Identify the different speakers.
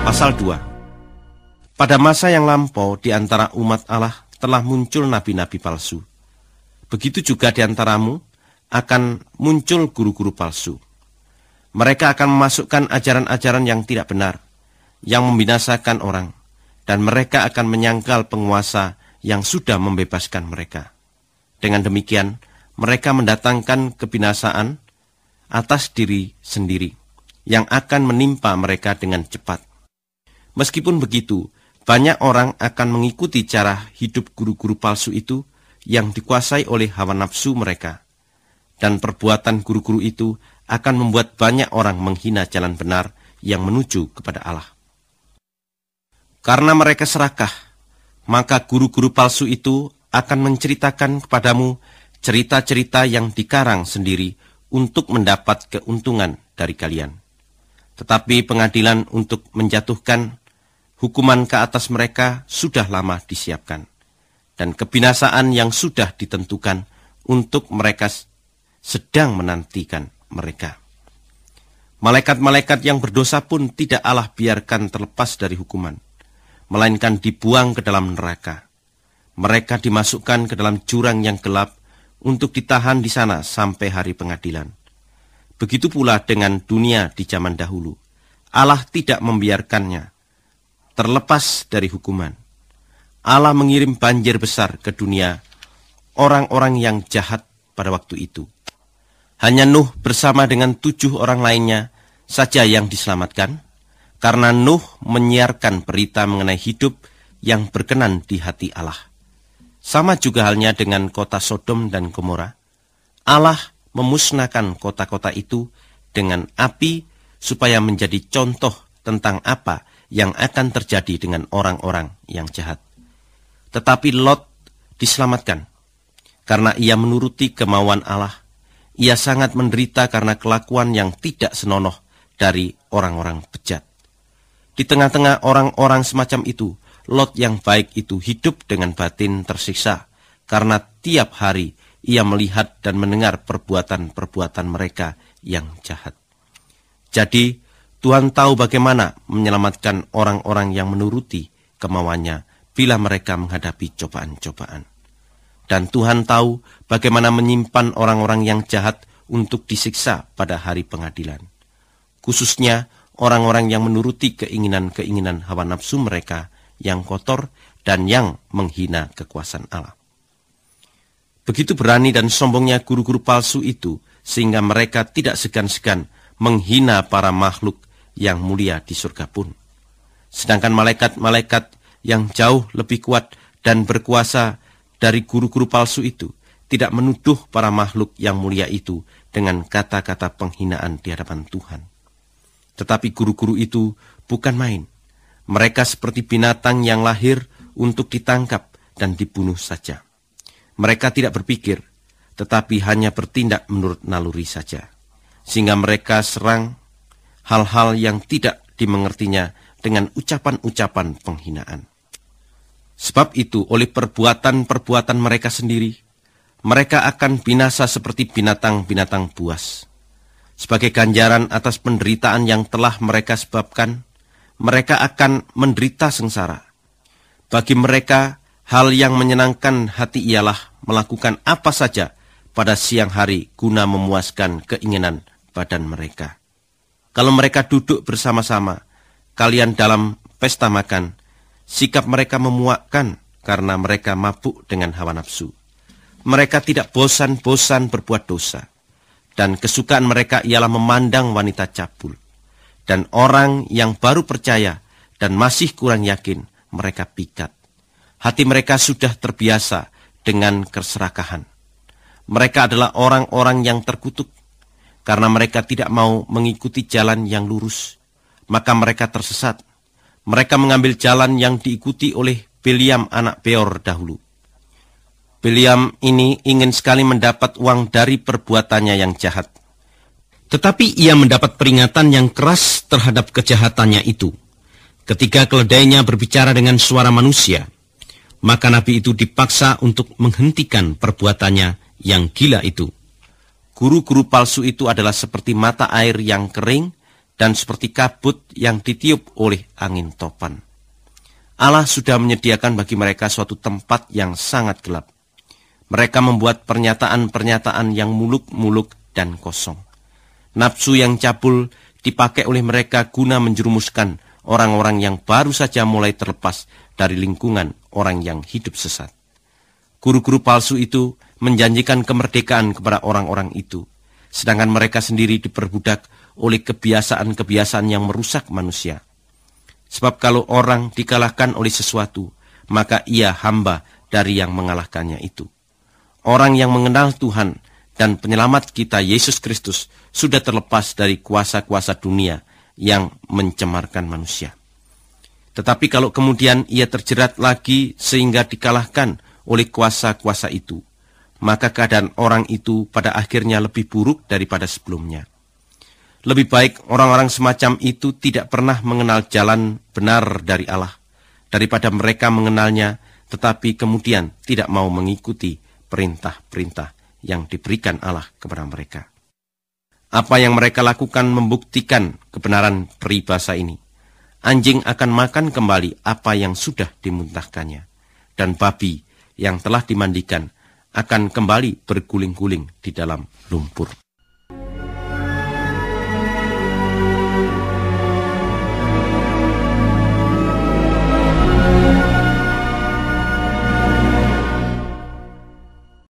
Speaker 1: Pasal 2. Pada masa yang lampau di antara umat Allah telah muncul nabi-nabi palsu. Begitu juga di antaramu akan muncul guru-guru palsu. Mereka akan memasukkan ajaran-ajaran yang tidak benar, yang membinasakan orang, dan mereka akan menyangkal penguasa yang sudah membebaskan mereka. Dengan demikian, mereka mendatangkan kebinasaan atas diri sendiri, yang akan menimpa mereka dengan cepat. Meskipun begitu, banyak orang akan mengikuti cara hidup guru-guru palsu itu yang dikuasai oleh hawa nafsu mereka. Dan perbuatan guru-guru itu akan membuat banyak orang menghina jalan benar yang menuju kepada Allah. Karena mereka serakah, maka guru-guru palsu itu akan menceritakan kepadamu cerita-cerita yang dikarang sendiri untuk mendapat keuntungan dari kalian. Tetapi pengadilan untuk menjatuhkan hukuman ke atas mereka sudah lama disiapkan, dan kebinasaan yang sudah ditentukan untuk mereka sedang menantikan mereka. Malaikat-malaikat yang berdosa pun tidak Allah biarkan terlepas dari hukuman, melainkan dibuang ke dalam neraka. Mereka dimasukkan ke dalam jurang yang gelap untuk ditahan di sana sampai hari pengadilan. Begitu pula dengan dunia di zaman dahulu. Allah tidak membiarkannya terlepas dari hukuman. Allah mengirim banjir besar ke dunia orang-orang yang jahat pada waktu itu. Hanya Nuh bersama dengan 7 orang lainnya saja yang diselamatkan, karena Nuh menyiarkan berita mengenai hidup yang berkenan di hati Allah. Sama juga halnya dengan kota Sodom dan Gomora. Allah memusnahkan kota-kota itu dengan api supaya menjadi contoh tentang apa yang akan terjadi dengan orang-orang yang jahat. Tetapi Lot diselamatkan karena ia menuruti kemauan Allah. Ia sangat menderita karena kelakuan yang tidak senonoh dari orang-orang bejat. Di tengah-tengah orang-orang semacam itu, Lot yang baik itu hidup dengan batin tersiksa karena tiap hari ia melihat dan mendengar perbuatan-perbuatan mereka yang jahat. Jadi Tuhan tahu bagaimana menyelamatkan orang-orang yang menuruti kemauannya bila mereka menghadapi cobaan-cobaan. Dan Tuhan tahu bagaimana menyimpan orang-orang yang jahat untuk disiksa pada hari pengadilan. Khususnya orang-orang yang menuruti keinginan-keinginan hawa nafsu mereka yang kotor dan yang menghina kekuasaan Allah. Begitu berani dan sombongnya guru-guru palsu itu, sehingga mereka tidak segan-segan menghina para makhluk yang mulia di surga pun. Sedangkan malaikat-malaikat yang jauh lebih kuat dan berkuasa dari guru-guru palsu itu tidak menuduh para makhluk yang mulia itu dengan kata-kata penghinaan di hadapan Tuhan. Tetapi guru-guru itu bukan main. Mereka seperti binatang yang lahir untuk ditangkap dan dibunuh saja. Mereka tidak berpikir, tetapi hanya bertindak menurut naluri saja. Sehingga mereka serang hal-hal yang tidak dimengertinya dengan ucapan-ucapan penghinaan. Sebab itu, oleh perbuatan-perbuatan mereka sendiri, mereka akan binasa seperti binatang-binatang buas. Sebagai ganjaran atas penderitaan yang telah mereka sebabkan, mereka akan menderita sengsara. Bagi mereka, hal yang menyenangkan hati ialah melakukan apa saja pada siang hari guna memuaskan keinginan badan mereka. Kalau mereka duduk bersama-sama, kalian dalam pesta makan, sikap mereka memuakkan karena mereka mabuk dengan hawa nafsu. Mereka tidak bosan-bosan berbuat dosa, dan kesukaan mereka ialah memandang wanita cabul. Dan orang yang baru percaya dan masih kurang yakin, mereka pikat. Hati mereka sudah terbiasa dengan keserakahan. Mereka adalah orang-orang yang terkutuk, karena mereka tidak mau mengikuti jalan yang lurus, maka mereka tersesat. Mereka mengambil jalan yang diikuti oleh Bileam anak Beor dahulu. Bileam ini ingin sekali mendapat uang dari perbuatannya yang jahat. Tetapi ia mendapat peringatan yang keras terhadap kejahatannya itu. Ketika keledainya berbicara dengan suara manusia, maka nabi itu dipaksa untuk menghentikan perbuatannya yang gila itu. Guru-guru palsu itu adalah seperti mata air yang kering dan seperti kabut yang ditiup oleh angin topan. Allah sudah menyediakan bagi mereka suatu tempat yang sangat gelap. Mereka membuat pernyataan-pernyataan yang muluk-muluk dan kosong. Nafsu yang cabul dipakai oleh mereka guna menjerumuskan orang-orang yang baru saja mulai terlepas dari lingkungan orang yang hidup sesat. Guru-guru palsu itu menjanjikan kemerdekaan kepada orang-orang itu, sedangkan mereka sendiri diperbudak oleh kebiasaan-kebiasaan yang merusak manusia. Sebab kalau orang dikalahkan oleh sesuatu, maka ia hamba dari yang mengalahkannya itu. Orang yang mengenal Tuhan dan penyelamat kita Yesus Kristus sudah terlepas dari kuasa-kuasa dunia yang mencemarkan manusia. Tetapi kalau kemudian ia terjerat lagi sehingga dikalahkan oleh kuasa-kuasa itu, maka keadaan orang itu pada akhirnya lebih buruk daripada sebelumnya. Lebih baik orang-orang semacam itu tidak pernah mengenal jalan benar dari Allah, daripada mereka mengenalnya tetapi kemudian tidak mau mengikuti perintah-perintah yang diberikan Allah kepada mereka. Apa yang mereka lakukan membuktikan kebenaran peribahasa ini. Anjing akan makan kembali apa yang sudah dimuntahkannya, dan babi yang telah dimandikan akan kembali berguling-guling di dalam lumpur.